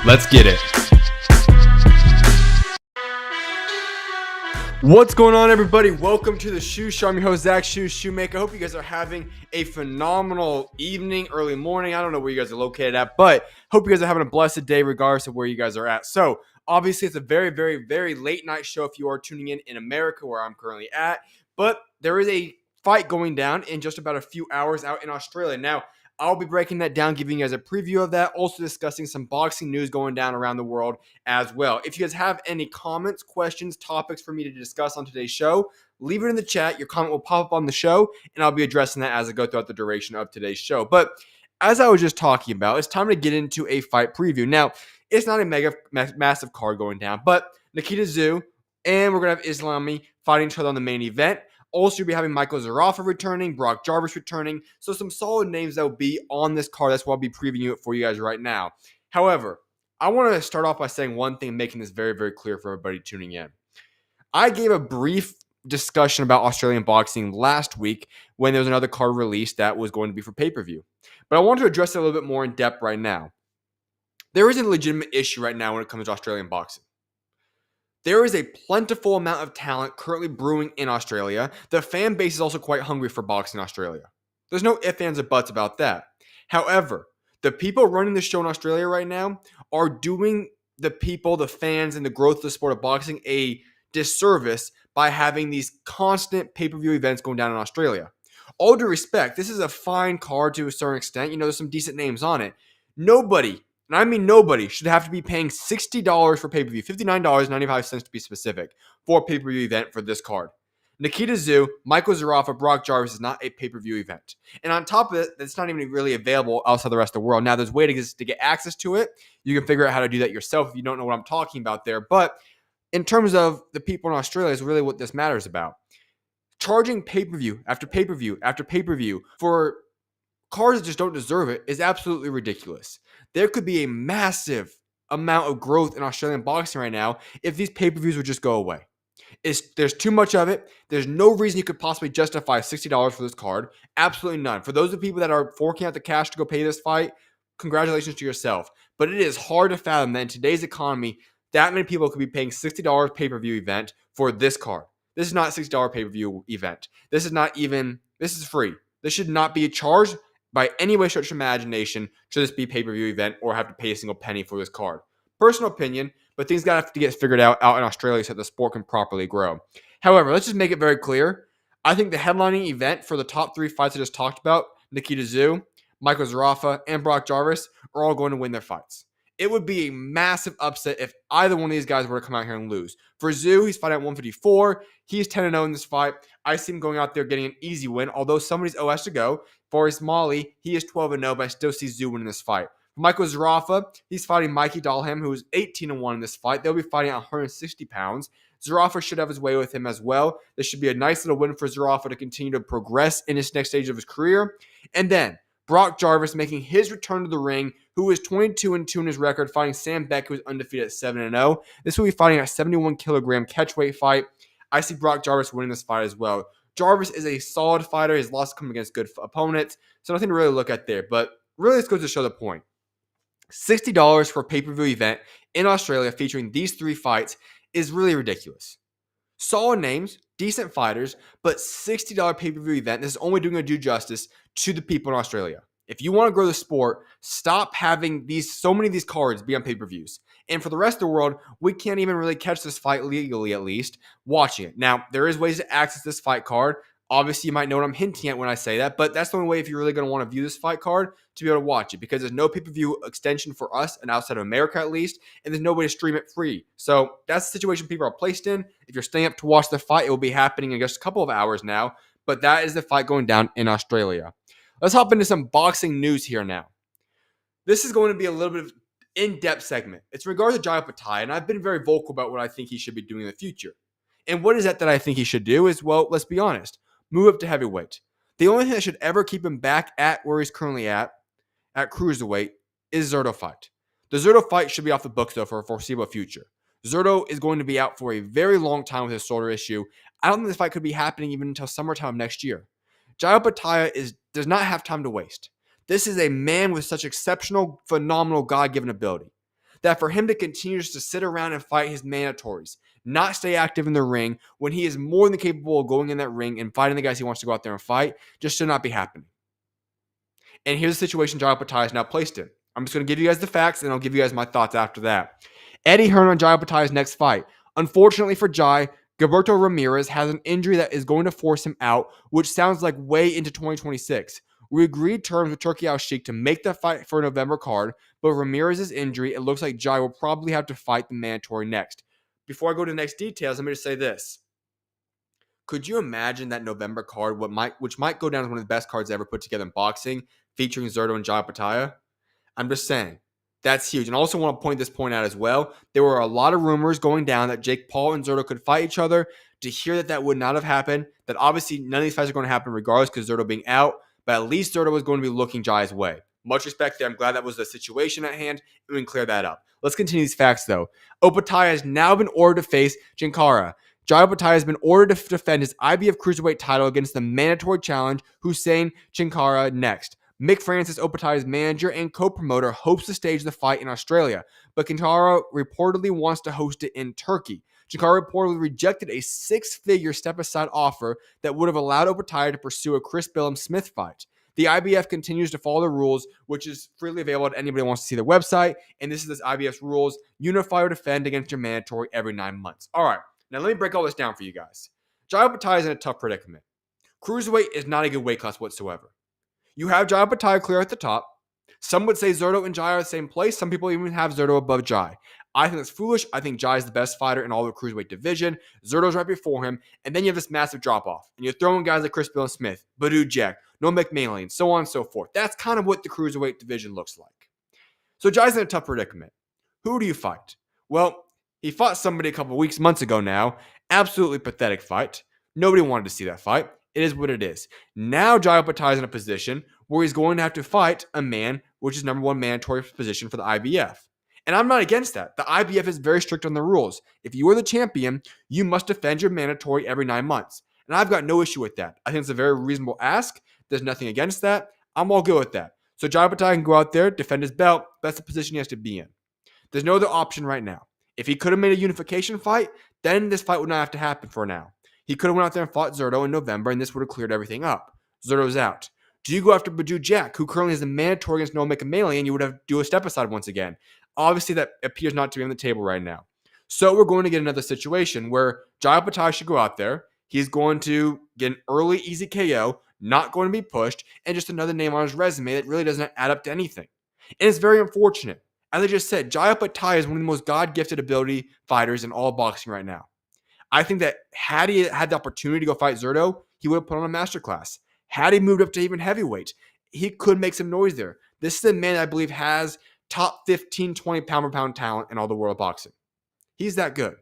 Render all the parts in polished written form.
Let's get it. What's going on, everybody? Welcome to the SchuZ Show. I'm your host, SchuZ Schumaker. I hope you guys are having a phenomenal evening, early morning. I don't know where you guys are located at, but hope you guys are having a blessed day regardless of where you guys are at. So, obviously, it's a very, very, very late night show if you are tuning in America, where I'm currently at. But there is a fight going down in just about a few hours out in Australia. Now, I'll be breaking that down, giving you guys a preview of that, also discussing some boxing news going down around the world as well. If you guys have any comments, questions, topics for me to discuss on today's show, leave it in the chat. Your comment will pop up on the show, and I'll be addressing that as I go throughout the duration of today's show. But as I was just talking about, it's time to get into a fight preview. Now, it's not a massive card going down, but Nikita Tszyu and we're going to have Ismaili fighting each other on the main event. Also, you'll be having Michael Zerafa returning, Brock Jarvis returning. So some solid names that will be on this card. That's why I'll be previewing it for you guys right now. However, I want to start off by saying one thing, making this very, very clear for everybody tuning in. I gave a brief discussion about Australian boxing last week when there was another card released that was going to be for pay-per-view. But I want to address it a little bit more in depth right now. There is a legitimate issue right now when it comes to Australian boxing. There is a plentiful amount of talent currently brewing in Australia. The fan base is also quite hungry for boxing in Australia. There's no ifs, ands, or buts about that. However, the people running the show in Australia right now are doing the people, the fans, and the growth of the sport of boxing a disservice by having these constant pay-per-view events going down in Australia. All due respect, this is a fine card to a certain extent. You know, there's some decent names on it. Nobody, and I mean nobody, should have to be paying $60 for pay-per-view, $59.95 to be specific, for a pay-per-view event for this card. Nikita Tszyu, Michael Zerafa, Brock Jarvis is not a pay-per-view event. And on top of it, it's not even really available outside the rest of the world. Now, there's ways to get access to it. You can figure out how to do that yourself if you don't know what I'm talking about there. But in terms of the people in Australia is really what this matters about. Charging pay-per-view after pay-per-view after pay-per-view for cards that just don't deserve it is absolutely ridiculous. There could be a massive amount of growth in Australian boxing right now if these pay-per-views would just go away. There's too much of it. There's no reason you could possibly justify $60 for this card. Absolutely none. For those of the people that are forking out the cash to go pay this fight, congratulations to yourself. But it is hard to fathom that in today's economy, that many people could be paying $60 pay-per-view event for this card. This is not a $60 pay-per-view event. This is free. This should not be charged by any way, stretch of imagination, should this be a pay-per-view event or have to pay a single penny for this card. Personal opinion, but things got to get figured out in Australia so that the sport can properly grow. However, let's just make it very clear. I think the headlining event for the top three fights I just talked about, Nikita Tszyu, Michael Zerafa, and Brock Jarvis, are all going to win their fights. It would be a massive upset if either one of these guys were to come out here and lose. For Tszyu, he's fighting at 154. He's 10-0 in this fight. I see him going out there getting an easy win, although somebody's OS to go. For Ismaili, he is 12-0, but I still see Tszyu winning this fight. For Michael Zerafa, he's fighting Mikey Dalham, who is 18-1 in this fight. They'll be fighting at 160 pounds. Zerafa should have his way with him as well. This should be a nice little win for Zerafa to continue to progress in his next stage of his career. And then Brock Jarvis making his return to the ring, who is 22-2 in his record, fighting Sam Beck, who is undefeated at 7-0. This will be fighting a 71-kilogram catchweight fight. I see Brock Jarvis winning this fight as well. Jarvis is a solid fighter. His loss come against good opponents, so nothing to really look at there. But really, this goes to show the point. $60 for a pay-per-view event in Australia featuring these three fights is really ridiculous. Solid names, decent fighters, but $60 pay-per-view event. This is only doing a due justice to the people in Australia. If you want to grow the sport, stop having so many of these cards be on pay-per-views. And for the rest of the world, we can't even really catch this fight legally, at least, watching it. Now, there is ways to access this fight card. Obviously, you might know what I'm hinting at when I say that, but that's the only way if you're really going to want to view this fight card to be able to watch it, because there's no pay-per-view extension for us, and outside of America at least, and there's no way to stream it free. So that's the situation people are placed in. If you're staying up to watch the fight, it will be happening in just a couple of hours now, but that is the fight going down in Australia. Let's hop into some boxing news here now. This is going to be a little bit of in-depth segment. It's in regards to Tszyu Opetaia, and I've been very vocal about what I think he should be doing in the future. And what is that I think he should do is, well, let's be honest, move up to heavyweight. The only thing that should ever keep him back at where he's currently at cruiserweight, is Zurdo fight. The Zurdo fight should be off the books, though, for a foreseeable future. Zurdo is going to be out for a very long time with his shoulder issue. I don't think this fight could be happening even until summertime next year. Tszyu Opetaia does not have time to waste. This is a man with such exceptional, phenomenal, God-given ability that for him to continue just to sit around and fight his mandatories, not stay active in the ring when he is more than capable of going in that ring and fighting the guys he wants to go out there and fight, just should not be happening. And here's the situation Jai Opetaia is now placed in. I'm just going to give you guys the facts, and I'll give you guys my thoughts after that. Eddie Hearn on Jai Opetaia's next fight. Unfortunately for Jai, Gilberto Ramirez has an injury that is going to force him out, which sounds like way into 2026. We agreed terms with Turki Al-Sheikh to make the fight for a November card, but Ramirez's injury, it looks like Jai will probably have to fight the mandatory next. Before I go to the next details, let me just say this. Could you imagine that November card, which might go down as one of the best cards ever put together in boxing, featuring Zurdo and Jai Opetaia? I'm just saying. That's huge. And I also want to point this point out as well. There were a lot of rumors going down that Jake Paul and Zurdo could fight each other. To hear that would not have happened, that obviously none of these fights are going to happen regardless because Zurdo being out, but at least Zurdo was going to be looking Jai's way. Much respect there. I'm glad that was the situation at hand, and we can clear that up. Let's continue these facts, though. Opetaia has now been ordered to face Jinkara. Jai Opetaia has been ordered to defend his IBF Cruiserweight title against the mandatory challenge Hussein Chinkara next. Mick Francis, Opetaia's manager and co-promoter, hopes to stage the fight in Australia, but Chinkara reportedly wants to host it in Turkey. Chinkara reportedly rejected a six-figure step-aside offer that would have allowed Opetaia to pursue a Chris Billum-Smith fight. The IBF continues to follow the rules, which is freely available to anybody who wants to see the website, and this is this IBF's rules: unify or defend against your mandatory every 9 months. All right, now let me break all this down for you guys. Jai Opetaia is in a tough predicament. Cruiserweight is not a good weight class whatsoever. You have Jai Opetaia clear at the top. Some would say Zurdo and Jai are the same place. Some people even have Zurdo above Jai. I think that's foolish. I think Jai is the best fighter in all the cruiserweight division. Zurdo's right before him. And then you have this massive drop-off. And you're throwing guys like Chris Billum-Smith, Badou Jack, Noah McManley, and so on and so forth. That's kind of what the cruiserweight division looks like. So Jai's in a tough predicament. Who do you fight? Well, he fought somebody a couple months ago now. Absolutely pathetic fight. Nobody wanted to see that fight. It is what it is. Now Jai Opetaia is in a position where he's going to have to fight a man, which is number one mandatory position for the IBF. And I'm not against that. The IBF is very strict on the rules. If you are the champion, you must defend your mandatory every 9 months. And I've got no issue with that. I think it's a very reasonable ask. There's nothing against that. I'm all good with that. So Jai Opetaia can go out there, defend his belt. That's the position he has to be in. There's no other option right now. If he could have made a unification fight, then this fight would not have to happen for now. He could have went out there and fought Zurdo in November, and this would have cleared everything up. Zurdo's out. Do you go after Badou Jack, who currently is the mandatory against Noah McManley, and you would have to do a step-aside once again? Obviously, that appears not to be on the table right now. So we're going to get another situation where Jai Opetaia should go out there. He's going to get an early, easy KO, not going to be pushed, and just another name on his resume that really doesn't add up to anything. And it's very unfortunate. As I just said, Jai Opetaia is one of the most God-gifted ability fighters in all of boxing right now. I think that had he had the opportunity to go fight Zurdo, he would have put on a masterclass. Had he moved up to even heavyweight, he could make some noise there. This is a man I believe has top 15, 20 pound-for-pound talent in all the world of boxing. He's that good.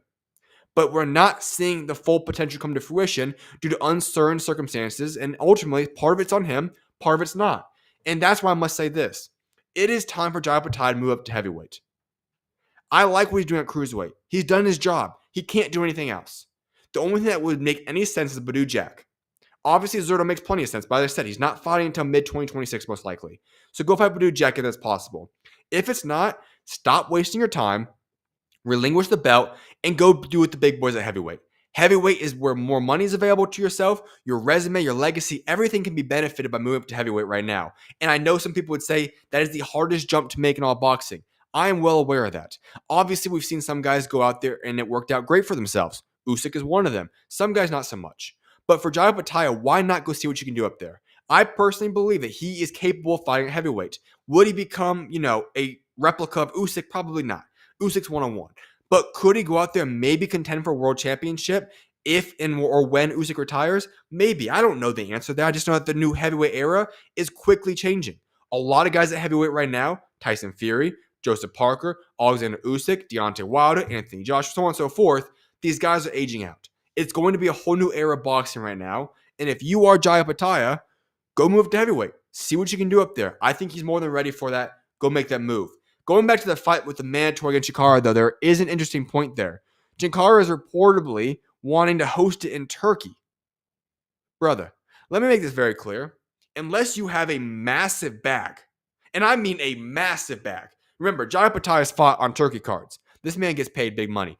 But we're not seeing the full potential come to fruition due to uncertain circumstances, and ultimately, part of it's on him, part of it's not. And that's why I must say this. It is time for Jai Opetaia to move up to heavyweight. I like what he's doing at cruiserweight. He's done his job. He can't do anything else. The only thing that would make any sense is Badou Jack. Obviously, Zurdo makes plenty of sense, but as I said, he's not fighting until mid-2026 most likely. So go fight Badou Jack if that's possible. If it's not, stop wasting your time, relinquish the belt, and go do with the big boys at heavyweight. Heavyweight is where more money is available to yourself, your resume, your legacy, everything can be benefited by moving up to heavyweight right now. And I know some people would say that is the hardest jump to make in all boxing. I am well aware of that. Obviously, we've seen some guys go out there and it worked out great for themselves. Usyk is one of them. Some guys not so much. But for Jai Opetaia, why not go see what you can do up there? I personally believe that he is capable of fighting at heavyweight. Would he become, a replica of Usyk? Probably not. Usyk's one-on-one. But could he go out there and maybe contend for a world championship if or when Usyk retires? Maybe. I don't know the answer there. I just know that the new heavyweight era is quickly changing. A lot of guys at heavyweight right now, Tyson Fury, Joseph Parker, Alexander Usyk, Deontay Wilder, Anthony Joshua, so on and so forth, these guys are aging out. It's going to be a whole new era of boxing right now. And if you are Jai Opetaia, go move to heavyweight. See what you can do up there. I think he's more than ready for that. Go make that move. Going back to the fight with the mandatory against Chinkara, though, there is an interesting point there. Chinkara is reportedly wanting to host it in Turkey. Brother, let me make this very clear. Unless you have a massive bag, and I mean a massive bag, Remember, Jai Opetaia is fought on turkey cards. This man gets paid big money.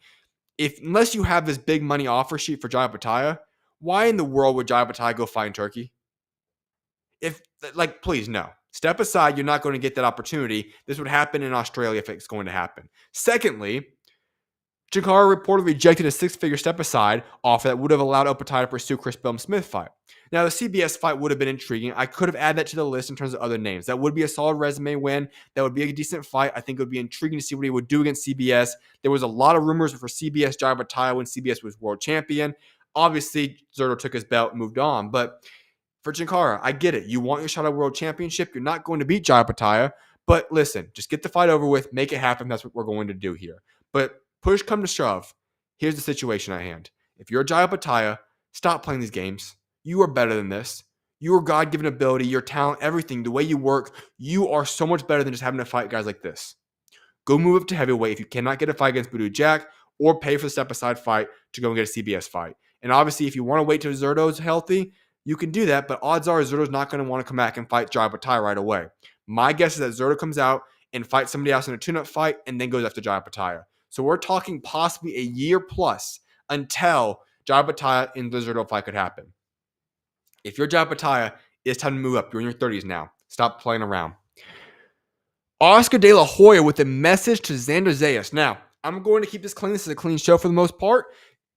Unless you have this big money offer sheet for Jai Opetaia, why in the world would Jai Opetaia go fight in Turkey? Please, no. Step aside. You're not going to get that opportunity. This would happen in Australia if it's going to happen. Secondly, Jakara reportedly rejected a six-figure step-aside offer that would have allowed Opetaia to pursue Chris Bellum-Smith fight. Now, the CBS fight would have been intriguing. I could have added that to the list in terms of other names. That would be a solid resume win. That would be a decent fight. I think it would be intriguing to see what he would do against CBS. There was a lot of rumors for CBS Jai Opetaia when CBS was world champion. Obviously, Zerto took his belt and moved on. But for Jakara, I get it. You want your shot at world championship. You're not going to beat Jai Opetaia. But listen, just get the fight over with. Make it happen. That's what we're going to do here. But push come to shove, here's the situation at hand. If you're Jai Opetaia, stop playing these games. You are better than this. Your God-given ability, your talent, everything, the way you work, you are so much better than just having to fight guys like this. Go move up to heavyweight if you cannot get a fight against Budu Jack, or pay for the step-aside fight to go and get a CBS fight. And obviously, if you want to wait till Zerto's healthy, you can do that, but odds are Zerto's not going to want to come back and fight Jai Opetaia right away. My guess is that Zerto comes out and fights somebody else in a tune-up fight and then goes after Jai Opetaia. So we're talking possibly a year plus until Jai Opetaia and the Zerto fight could happen. If you're Jai Opetaia, it's time to move up. You're in your 30s now. Stop playing around. Oscar De La Hoya with a message to Xander Zayas. Now, I'm going to keep this clean. This is a clean show for the most part.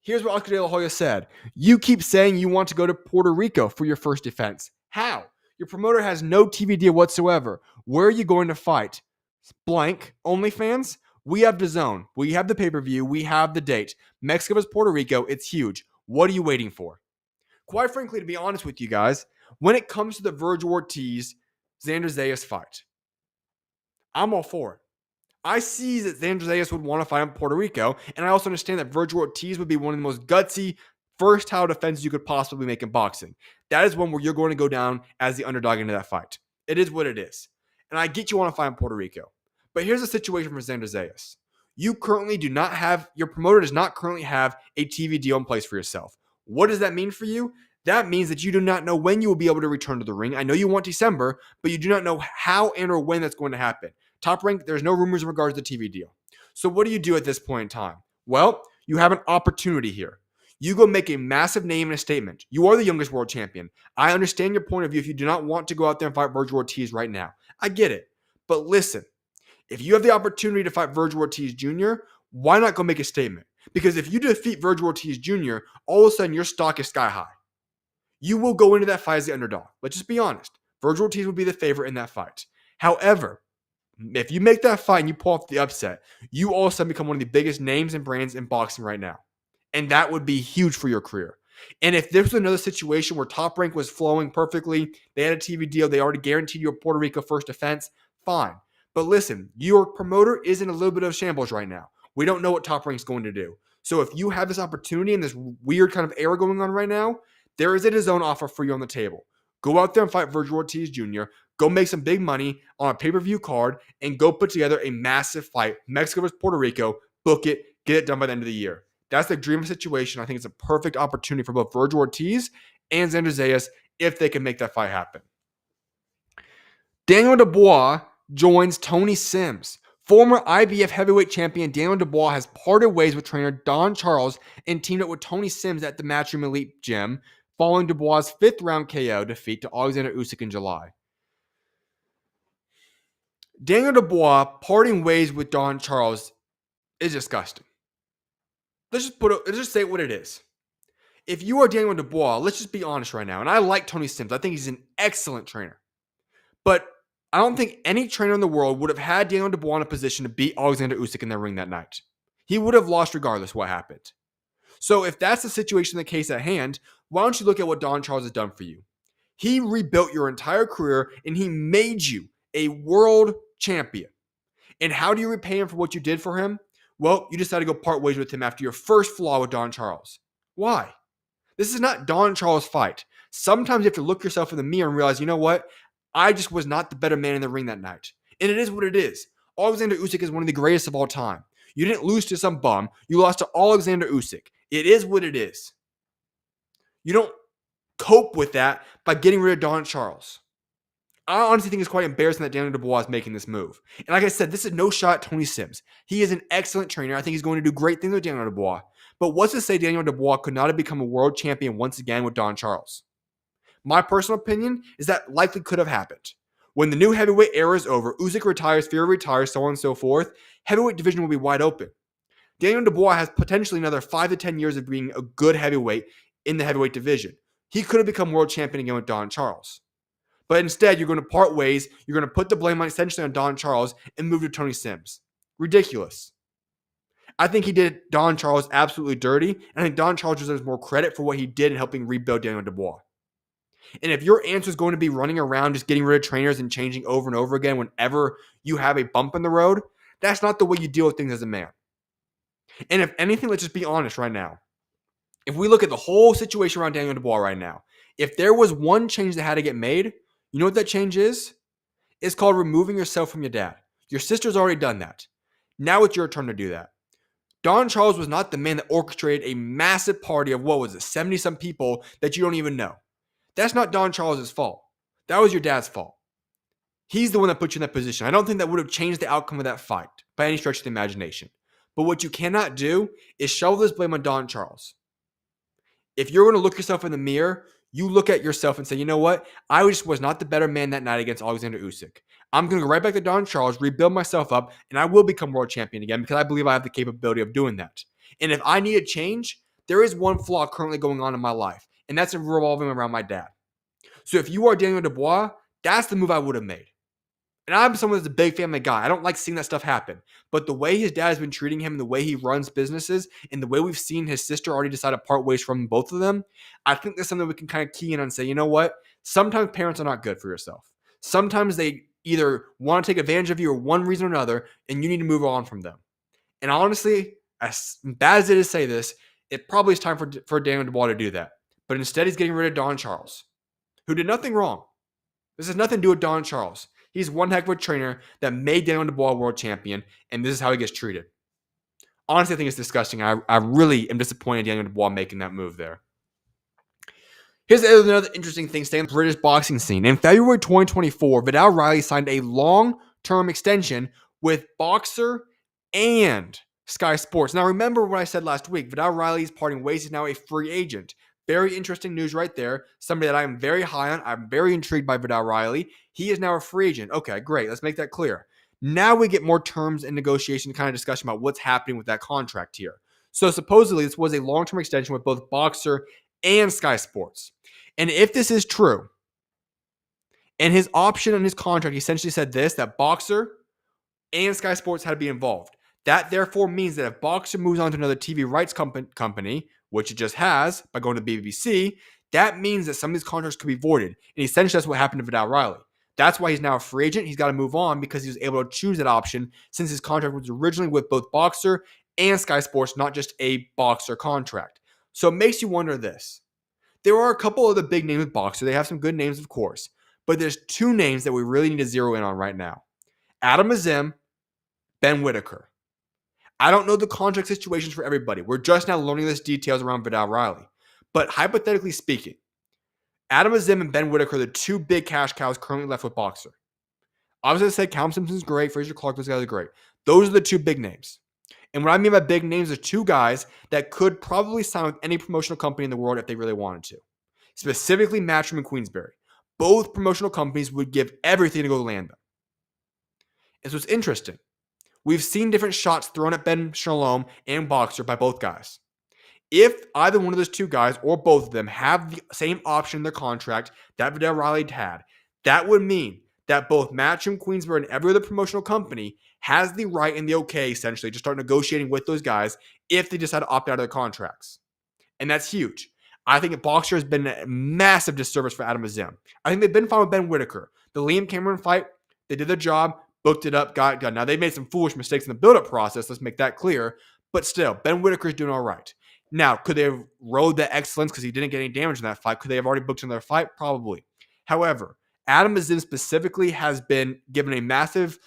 Here's what Oscar De La Hoya said. You keep saying you want to go to Puerto Rico for your first defense. How? Your promoter has no TV deal whatsoever. Where are you going to fight? Blank. OnlyFans? We have DAZN. We have the pay-per-view. We have the date. Mexico vs. Puerto Rico. It's huge. What are you waiting for? Quite frankly, to be honest with you guys, when it comes to the Vergil Ortiz, Xander Zayas fight, I'm all for it. I see that Xander Zayas would want to fight in Puerto Rico, and I also understand that Vergil Ortiz would be one of the most gutsy first title defenses you could possibly make in boxing. That is one where you're going to go down as the underdog into that fight. It is what it is. And I get you want to fight in Puerto Rico. But here's the situation for Xander Zayas. You currently do not have, your promoter does not currently have a TV deal in place for yourself. What does that mean for you? That means that you do not know when you will be able to return to the ring. I know you want December, but you do not know how and or when that's going to happen. Top Rank, there's no rumors in regards to the TV deal. So what do you do at this point in time? Well, you have an opportunity here. You go make a massive name and a statement. You are the youngest world champion. I understand your point of view if you do not want to go out there and fight Vergil Ortiz right now. I get it. But listen, if you have the opportunity to fight Vergil Ortiz Jr., why not go make a statement? Because if you defeat Vergil Ortiz Jr., all of a sudden your stock is sky high. You will go into that fight as the underdog. Let's just be honest. Vergil Ortiz will be the favorite in that fight. However, if you make that fight and you pull off the upset, you all of a sudden become one of the biggest names and brands in boxing right now. And that would be huge for your career. And if this was another situation where Top Rank was flowing perfectly, they had a TV deal, they already guaranteed you a Puerto Rico first defense, fine. But listen, your promoter is in a little bit of shambles right now. We don't know what Top Rank's going to do. So if you have this opportunity and this weird kind of era going on right now, there is a DAZN offer for you on the table. Go out there and fight Vergil Ortiz Jr., go make some big money on a pay-per-view card, and go put together a massive fight. Mexico vs. Puerto Rico, book it, get it done by the end of the year. That's the dream situation. I think it's a perfect opportunity for both Vergil Ortiz and Xander Zayas if they can make that fight happen. Daniel Dubois joins Tony Sims. Former IBF heavyweight champion Daniel Dubois has parted ways with trainer Don Charles and teamed up with Tony Sims at the Matchroom Elite Gym following Dubois' fifth-round KO defeat to Oleksandr Usyk in July. Daniel Dubois parting ways with Don Charles is disgusting. Let's just say what it is. If you are Daniel Dubois, let's just be honest right now. And I like Tony Sims. I think he's an excellent trainer. But I don't think any trainer in the world would have had Daniel Dubois in a position to beat Oleksandr Usyk in that ring that night. He would have lost regardless what happened. So if that's the situation, the case at hand, why don't you look at what Don Charles has done for you? He rebuilt your entire career and he made you a world champion. And how do you repay him for what you did for him? Well, you decided to go part ways with him after your first flaw with Don Charles. Why? This is not Don Charles' fight. Sometimes you have to look yourself in the mirror and realize, you know what? I just was not the better man in the ring that night. And it is what it is. Oleksandr Usyk is one of the greatest of all time. You didn't lose to some bum. You lost to Oleksandr Usyk. It is what it is. You don't cope with that by getting rid of Don Charles. I honestly think it's quite embarrassing that Daniel Dubois is making this move. And like I said, this is no shot at Tony Sims. He is an excellent trainer. I think he's going to do great things with Daniel Dubois. But what's to say Daniel Dubois could not have become a world champion once again with Don Charles? My personal opinion is that likely could have happened. When the new heavyweight era is over, Usyk retires, Fury retires, so on and so forth, heavyweight division will be wide open. Daniel Dubois has potentially another 5 to 10 years of being a good heavyweight in the heavyweight division. He could have become world champion again with Don Charles. But instead, you're going to part ways. You're going to put the blame essentially on Don Charles and move to Tony Sims. Ridiculous. I think he did Don Charles absolutely dirty, and I think Don Charles deserves more credit for what he did in helping rebuild Daniel Dubois. And if your answer is going to be running around just getting rid of trainers and changing over and over again whenever you have a bump in the road, that's not the way you deal with things as a man. And if anything, let's just be honest right now. If we look at the whole situation around Daniel Dubois right now, if there was one change that had to get made, you know what that change is? It's called removing yourself from your dad. Your sister's already done that. Now it's your turn to do that. Don Charles was not the man that orchestrated a massive party of, 70-some people that you don't even know. That's not Don Charles' fault. That was your dad's fault. He's the one that put you in that position. I don't think that would have changed the outcome of that fight by any stretch of the imagination. But what you cannot do is shovel this blame on Don Charles. If you're going to look yourself in the mirror, you look at yourself and say, you know what? I just was not the better man that night against Oleksandr Usyk. I'm going to go right back to Don Charles, rebuild myself up, and I will become world champion again because I believe I have the capability of doing that. And if I need a change, there is one flaw currently going on in my life, and that's revolving around my dad. So if you are Daniel Dubois, that's the move I would have made. And I'm someone that's a big family guy. I don't like seeing that stuff happen. But the way his dad has been treating him, the way he runs businesses, and the way we've seen his sister already decide to part ways from both of them, I think that's something we can kind of key in on and say, you know what? Sometimes parents are not good for yourself. Sometimes they either want to take advantage of you or one reason or another, and you need to move on from them. And honestly, as bad as it is to say this, it probably is time for Daniel Dubois to do that. But instead, he's getting rid of Don Charles, who did nothing wrong. This has nothing to do with Don Charles. He's one heck of a trainer that made Daniel Dubois world champion, and this is how he gets treated. Honestly, I think it's disgusting. I really am disappointed in Daniel Dubois making that move there. Here's another interesting thing staying in the British boxing scene. In February 2024, Vidal Riley signed a long-term extension with Boxer and Sky Sports. Now, remember what I said last week. Vidal Riley is parting ways. He's now a free agent. Very interesting news right there. Somebody that I'm very high on. I'm very intrigued by Vidal Riley. He is now a free agent. Okay, great. Let's make that clear. Now we get more terms and negotiation kind of discussion about what's happening with that contract here. So supposedly this was a long-term extension with both Boxer and Sky Sports. And if this is true, and his option on his contract essentially said this, that Boxer and Sky Sports had to be involved. That therefore means that if Boxer moves on to another TV rights company, which it just has by going to BBC, that means that some of these contracts could be voided. And essentially that's what happened to Vidal Riley. That's why he's now a free agent. He's got to move on because he was able to choose that option since his contract was originally with both Boxer and Sky Sports, not just a Boxer contract. So it makes you wonder this. There are a couple of the big names with Boxer. They have some good names, of course. But there's two names that we really need to zero in on right now. Azim, Ben Whittaker. I don't know the contract situations for everybody. We're just now learning these details around Vidal Riley. But hypothetically speaking, Azim and Ben Whittaker are the two big cash cows currently left with Boxer. Obviously, I said Callum Simpson's great. Fraser Clark, those guys are great. Those are the two big names. And what I mean by big names are two guys that could probably sign with any promotional company in the world if they really wanted to. Specifically, Matchroom and Queensberry. Both promotional companies would give everything to go land them. And so it's interesting. We've seen different shots thrown at Ben Shalom and Boxer by both guys. If either one of those two guys or both of them have the same option in their contract that Vidal Riley had, that would mean that both Matchroom, Queensberry, and every other promotional company has the right and the okay, essentially, to start negotiating with those guys if they decide to opt out of their contracts. And that's huge. I think Boxer has been a massive disservice for Azim. I think they've been fine with Ben Whittaker. The Liam Cameron fight, they did their job, booked it up, got it done. Now, they made some foolish mistakes in the build-up process. Let's make that clear. But still, Ben Whittaker is doing all right. Now, could they have rode that excellence because he didn't get any damage in that fight? Could they have already booked another fight? Probably. However, Azim specifically has been given a massive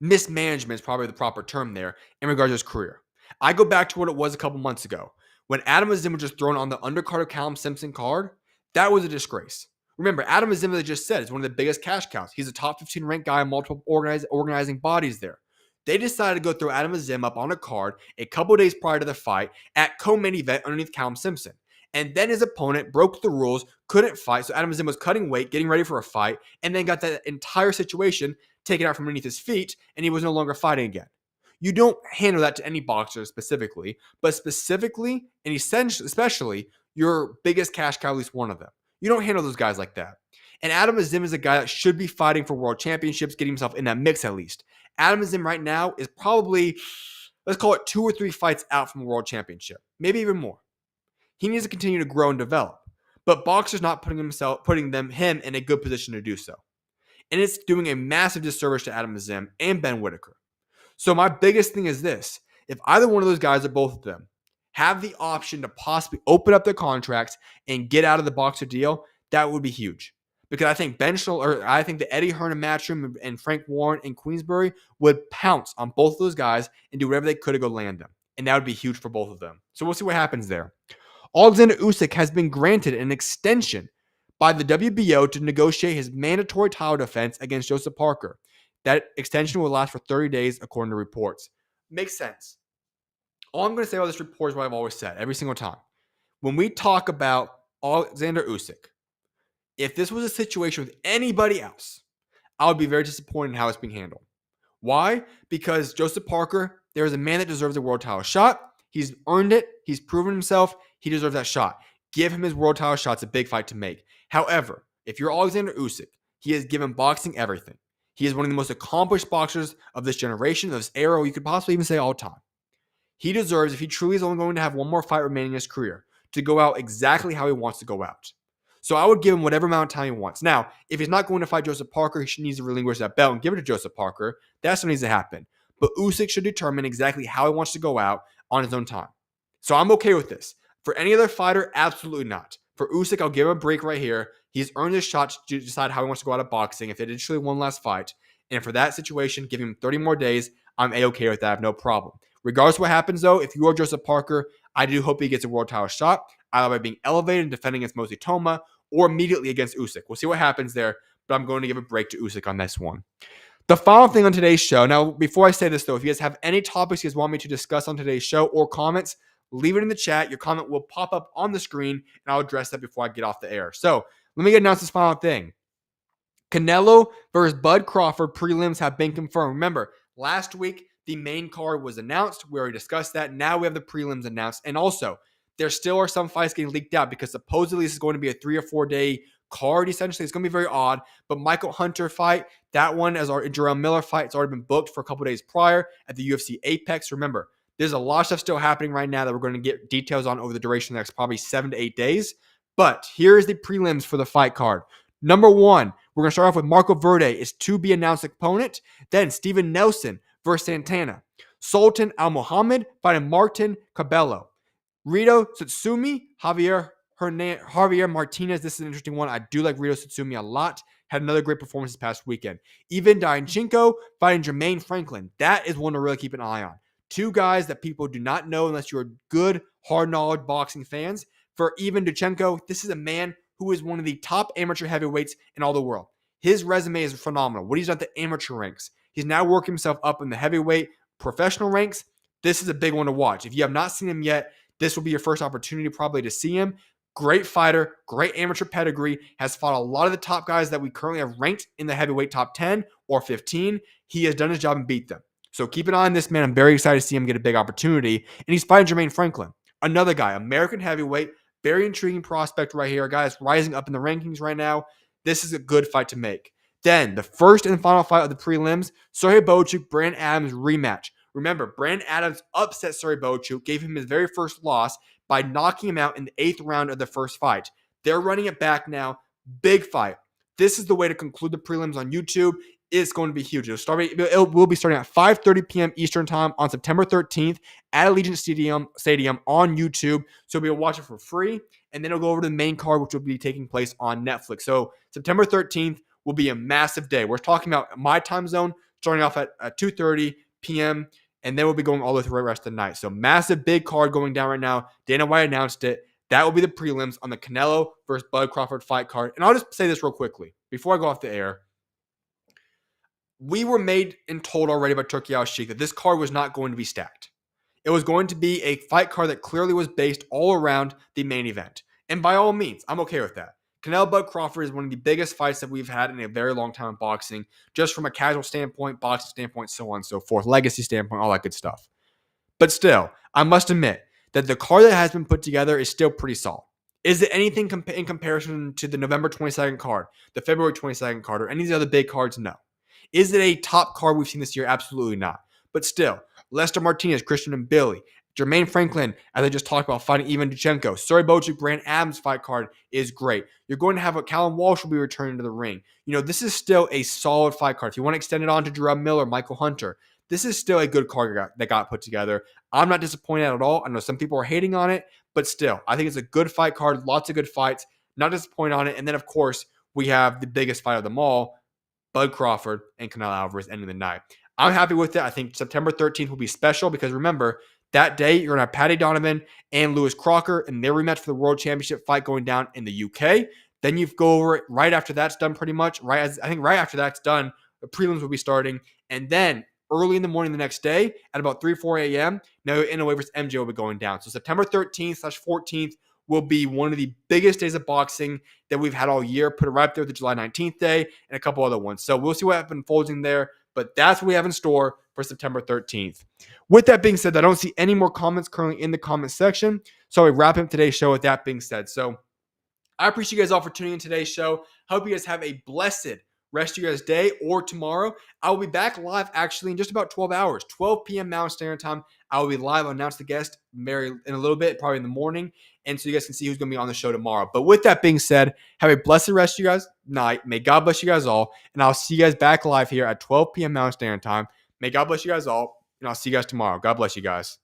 mismanagement, is probably the proper term there, in regards to his career. I go back to what it was a couple months ago. When Azim was just thrown on the undercard of Callum Simpson card, that was a disgrace. Remember, Adam Azim, as I just said, is one of the biggest cash cows. He's a top 15 ranked guy in multiple organizing bodies there. They decided to go throw Adam Azim up on a card a couple days prior to the fight at co-main event underneath Callum Simpson. And then his opponent broke the rules, couldn't fight. So Adam Azim was cutting weight, getting ready for a fight, and then got that entire situation taken out from underneath his feet, and he was no longer fighting again. You don't handle that to any boxer specifically, but specifically and essentially, especially your biggest cash cow, at least one of them. You don't handle those guys like that. And Adam Azim is a guy that should be fighting for world championships, getting himself in that mix at least. Adam Azim right now is probably, let's call it 2 or 3 fights out from a world championship, maybe even more. He needs to continue to grow and develop, but boxers not putting him in a good position to do so. And it's doing a massive disservice to Adam Azim and Ben Whittaker. So my biggest thing is this: if either one of those guys or both of them have the option to possibly open up their contracts and get out of the boxer deal, that would be huge. Because I think I think the Eddie Hearn and Matchroom and Frank Warren and Queensbury would pounce on both of those guys and do whatever they could to go land them. And that would be huge for both of them. So we'll see what happens there. Oleksandr Usyk has been granted an extension by the WBO to negotiate his mandatory title defense against Joseph Parker. That extension will last for 30 days, according to reports. Makes sense. All I'm going to say about this report is what I've always said every single time. When we talk about Oleksandr Usyk, if this was a situation with anybody else, I would be very disappointed in how it's being handled. Why? Because Joseph Parker, there is a man that deserves a world title shot. He's earned it. He's proven himself. He deserves that shot. Give him his world title shot. It's a big fight to make. However, if you're Oleksandr Usyk, he has given boxing everything. He is one of the most accomplished boxers of this generation, of this era, or you could possibly even say all time. He deserves, if he truly is only going to have one more fight remaining in his career, to go out exactly how he wants to go out. So I would give him whatever amount of time he wants. Now, if he's not going to fight Joseph Parker, he needs to relinquish that belt and give it to Joseph Parker. That's what needs to happen. But Usyk should determine exactly how he wants to go out on his own time. So I'm okay with this. For any other fighter, absolutely not. For Usyk, I'll give him a break right here. He's earned his shot to decide how he wants to go out of boxing if they did truly one last fight. And for that situation, give him 30 more days. I'm A-okay with that. I have no problem. Regardless of what happens, though, if you are Joseph Parker, I do hope he gets a world title shot, either by being elevated and defending against Mosi Toma or immediately against Usyk. We'll see what happens there, but I'm going to give a break to Usyk on this one. The final thing on today's show, now, before I say this, though, if you guys have any topics you guys want me to discuss on today's show or comments, leave it in the chat. Your comment will pop up on the screen, and I'll address that before I get off the air. So let me announce this final thing. CANELO versus Bud Crawford prelims have been confirmed. Remember, last week, the main card was announced. We already discussed that. Now we have the prelims announced. And also, there still are some fights getting leaked out because supposedly this is going to be a 3 or 4 day card, essentially. It's going to be very odd. But Michael Hunter fight, that one, as our Jarrell Miller fight, it's already been booked for a couple days prior at the UFC Apex. Remember, there's a lot of stuff still happening right now that we're going to get details on over the duration of the next probably 7 to 8 days. But here's the prelims for the fight card. Number 1, we're going to start off with Marco Verde, is to be announced opponent. Then Steven Nelson versus Santana. Sultan Al-Mohammed fighting Martin Cabello. Rito Tsutsumi, Javier Martinez. This is an interesting one. I do like Rito Tsutsumi a lot. Had another great performance this past weekend. Ivan Dianchenko fighting Jermaine Franklin. That is one to really keep an eye on. 2 guys that people do not know unless you're good, hard knowledge boxing fans. For Ivan Dianchenko, this is a man who is one of the top amateur heavyweights in all the world. His resume is phenomenal. What he's done at the amateur ranks. He's now working himself up in the heavyweight professional ranks. This is a big one to watch. If you have not seen him yet, this will be your first opportunity probably to see him. Great fighter, great amateur pedigree, has fought a lot of the top guys that we currently have ranked in the heavyweight top 10 or 15. He has done his job and beat them. So keep an eye on this man. I'm very excited to see him get a big opportunity. And he's fighting Jermaine Franklin, another guy, American heavyweight, very intriguing prospect right here. A guy that's rising up in the rankings right now. This is a good fight to make. Then the first and final fight of the prelims, Sergey Bochuk, Brandon Adams rematch. Remember, Brandon Adams upset Sergey Bochuk, gave him his very first loss by knocking him out in the 8th round of the first fight. They're running it back now. Big fight. This is the way to conclude the prelims on YouTube. It's going to be huge. It will be starting at 5:30 p.m. Eastern Time on September 13th at Allegiant Stadium on YouTube. So you'll be able to watch it for free. And then it'll go over to the main card, which will be taking place on Netflix. So September 13th will be a massive day. We're talking about my time zone, starting off at 2:30 p.m., and then we'll be going all the way through the rest of the night. So massive, big card going down right now. Dana White announced it. That will be the prelims on the Canelo versus Bud Crawford fight card. And I'll just say this real quickly before I go off the air. We were made and told already by Turki Al-Sheikh that this card was not going to be stacked. It was going to be a fight card that clearly was based all around the main event. And by all means, I'm okay with that. Canelo Bud Crawford is one of the biggest fights that we've had in a very long time in boxing, just from a casual standpoint, boxing standpoint, so on and so forth, legacy standpoint, all that good stuff. But still, I must admit that the card that has been put together is still pretty solid. Is it anything in comparison to the November 22nd card, the February 22nd card, or any of the other big cards? No. Is it a top card we've seen this year? Absolutely not. But still, Lester Martinez, Christian and Billy, Jermaine Franklin, as I just talked about, fighting Ivan Duchenko. Suri Bojic, Brand Adams fight card is great. You're going to have Callum Walsh will be returning to the ring. This is still a solid fight card. If you want to extend it on to Jarrell Miller, Michael Hunter, this is still a good card that got put together. I'm not disappointed at all. I know some people are hating on it, but still, I think it's a good fight card. Lots of good fights. Not disappointed on it. And then, of course, we have the biggest fight of them all, Bud Crawford and Canelo Alvarez ending the night. I'm happy with it. I think September 13th will be special because remember, that day you're going to have Paddy Donovan and Lewis Crocker and their rematch for the World Championship fight going down in the UK. Then you go over it right after that's done pretty much. I think right after that's done, the prelims will be starting. And then early in the morning the next day at about 3, 4 a.m., Naoya Inoue versus MJ will be going down. So September 13th/14th will be one of the biggest days of boxing that we've had all year. Put it right there with the July 19th day and a couple other ones. So we'll see what unfolds in there. But that's what we have in store for September 13th. With that being said, I don't see any more comments currently in the comment section. So we wrap up today's show with that being said. So I appreciate you guys all for tuning in today's show. Hope you guys have a blessed rest of your guys' day or tomorrow. I will be back live actually in just about 12 hours, 12 p.m. Mountain Standard Time. I will be live. I'll announce the guest in a little bit, probably in the morning. And so you guys can see who's going to be on the show tomorrow. But with that being said, have a blessed rest of you guys' night. May God bless you guys all. And I'll see you guys back live here at 12 p.m. Mountain Standard Time. May God bless you guys all. And I'll see you guys tomorrow. God bless you guys.